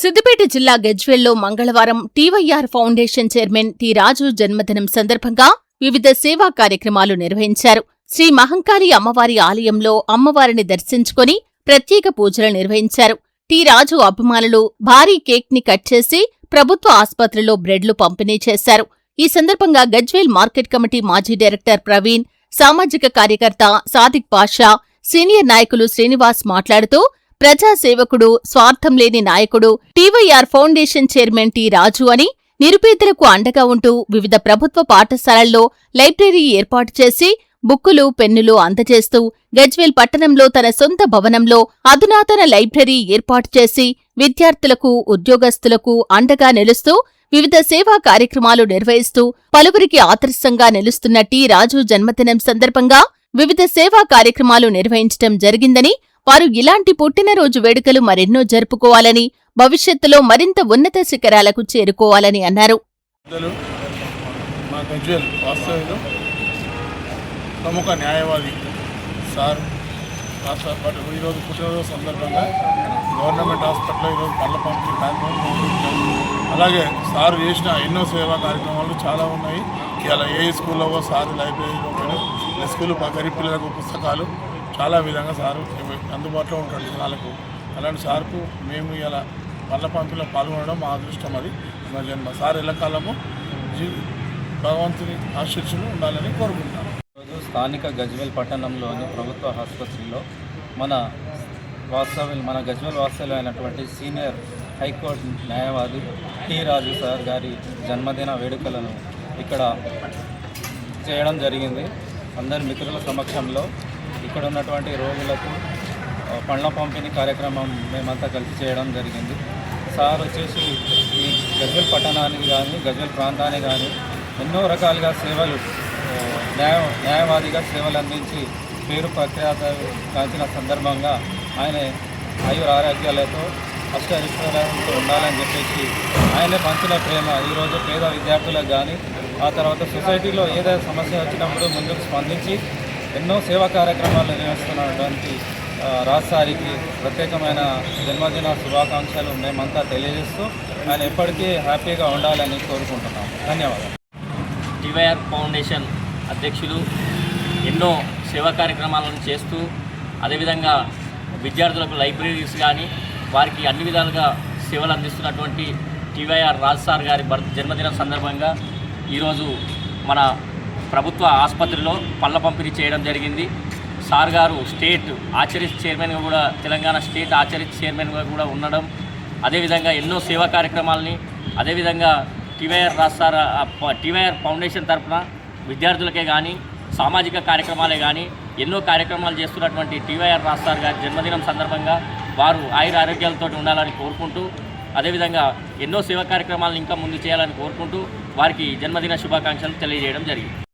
సిద్దిపేట జిల్లా గజ్వేల్లో మంగళవారం TYR foundation chairman T రాజు జన్మదినం సందర్భంగా వివిధ సేవా కార్యక్రమాలు నిర్వహించారు. శ్రీ మహంకాళి అమ్మవారి ఆలయంలో అమ్మవారిని దర్శించుకుని ప్రత్యేక పూజలు నిర్వహించారు. టి రాజు అభిమానులు భారీ కేక్ ని కట్ చేసి ప్రభుత్వ ఆస్పత్రిలో బ్రెడ్లు పంపిణీ చేశారు. ఈ సందర్భంగా గజ్వేల్ మార్కెట్ కమిటీ మాజీ డైరెక్టర్ ప్రవీణ్, సామాజిక కార్యకర్త సాదిక్ పాషా, సీనియర్ నాయకులు శ్రీనివాస్ మాట్లాడుతూ ప్రజాసేవకుడు, స్వార్థం లేని నాయకుడు టీవైఆర్ ఫౌండేషన్ చైర్మన్ టి రాజు అని, నిరుపేదలకు అండగా ఉంటూ వివిధ ప్రభుత్వ పాఠశాలల్లో లైబ్రరీ ఏర్పాటు చేసి బుక్కులు, పెన్నులు అందజేస్తూ గజ్వేల్ పట్టణంలో తన సొంత భవనంలో అధునాతన లైబ్రరీ ఏర్పాటు చేసి విద్యార్థులకు, ఉద్యోగస్తులకు అండగా నిలుస్తూ వివిధ సేవా కార్యక్రమాలు నిర్వహిస్తూ పలువురికి ఆదర్శంగా నిలుస్తున్న టి రాజు జన్మదినం సందర్భంగా వివిధ సేవా కార్యక్రమాలు నిర్వహించడం జరిగిందని, వారు ఇలాంటి పుట్టినరోజు వేడుకలు మరెన్నో జరుపుకోవాలని, భవిష్యత్తులో మరింత ఉన్నత శిఖరాలకు చేరుకోవాలని అన్నారు. ప్రముఖ న్యాయవాది సార్ ఈరోజు పుట్టినరోజు సందర్భంగా గవర్నమెంట్ హాస్పిటల్లో ఈరోజు పళ్ళ పంపిణీ కార్యక్రమం, అలాగే సార్ చేసిన ఎన్నో సేవా కార్యక్రమాలు చాలా ఉన్నాయి. ఇలా ఏ స్కూల్లో సార్ లైబ్రరీలో స్కూల్ గరీబ్ పిల్లలకు పుస్తకాలు చాలా విధంగా సారు అందుబాటులో ఉంటాడు జనాలకు. అలాంటి సార్కు మేము ఇలా పళ్ళ పంపిణీలో పాల్గొనడం మా అదృష్టం. అది మా జన్మ. సార్ ఎల్లకాలము భగవంతుని ఆశీస్సులు ఉండాలని కోరుకుంటాను. స్థానిక గజ్వేల్ పట్టణంలోని ప్రభుత్వ ఆసుపత్రిలో మన గజ్వేల్ వాస్తవ్యులు అయినటువంటి సీనియర్ హైకోర్టు న్యాయవాది టి రాజు సార్ గారి జన్మదిన వేడుకలను ఇక్కడ చేయడం జరిగింది. అందరి మిత్రుల సమక్షంలో ఇక్కడ ఉన్నటువంటి రోగులకు పండ్ల పంపిణీ కార్యక్రమం మేమంతా కలిసి చేయడం జరిగింది. సార్ వచ్చేసి ఈ గజ్వేల్ పట్టణానికి కానీ గజ్వేల్ ప్రాంతానికి కానీ ఎన్నో రకాలుగా సేవలు న్యాయవాదిగా సేవలు అందించి పేరు ప్రఖ్యాతిన సందర్భంగా ఆయన ఆరోగ్యాలతో అష్టైశ్వర్యాలతో ఉండాలని చెప్పేసి ఆయనే పంచిన ప్రేమ ఈరోజు పేద విద్యార్థులకు కానీ, ఆ తర్వాత సొసైటీలో ఏదైనా సమస్య వచ్చినప్పుడు ముందుకు స్పందించి ఎన్నో సేవా కార్యక్రమాలు నిర్వహిస్తున్నటువంటి రాజ్ సార్కి ప్రత్యేకమైన జన్మదిన శుభాకాంక్షలు మేమంతా తెలియజేస్తూ ఆయన ఎప్పటికీ హ్యాపీగా ఉండాలని కోరుకుంటున్నాం. ధన్యవాదాలు. టీవైఆర్ ఫౌండేషన్ అధ్యక్షులు ఎన్నో సేవా కార్యక్రమాలను చేస్తూ, అదేవిధంగా విద్యార్థులకు లైబ్రరీస్ కానీ వారికి అన్ని విధాలుగా సేవలు అందిస్తున్నటువంటి టీవైఆర్ రాజ్ సార్ గారి జన్మదినం సందర్భంగా ఈరోజు మన ప్రభుత్వ ఆసుపత్రిలో పళ్ళ పంపిణీ చేయడం జరిగింది. సార్ గారు స్టేట్ ఆచరిస్ చైర్మన్గా కూడా, తెలంగాణ స్టేట్ ఆచరిస్ చైర్మన్గా కూడా ఉండడం, అదేవిధంగా ఎన్నో సేవా కార్యక్రమాలని, అదేవిధంగా టీవైఆర్ ఫౌండేషన్ తరఫున విద్యార్థులకే కానీ సామాజిక కార్యక్రమాలే కానీ ఎన్నో కార్యక్రమాలు చేస్తున్నటువంటి టీవైఆర్ రాజ్ సార్ గారి జన్మదినం సందర్భంగా వారు ఆరోగ్యాలతో ఉండాలని కోరుకుంటూ, అదేవిధంగా ఎన్నో సేవా కార్యక్రమాలను ఇంకా ముందు చేయాలని కోరుకుంటూ వారికి జన్మదిన శుభాకాంక్షలు తెలియజేయడం జరిగింది.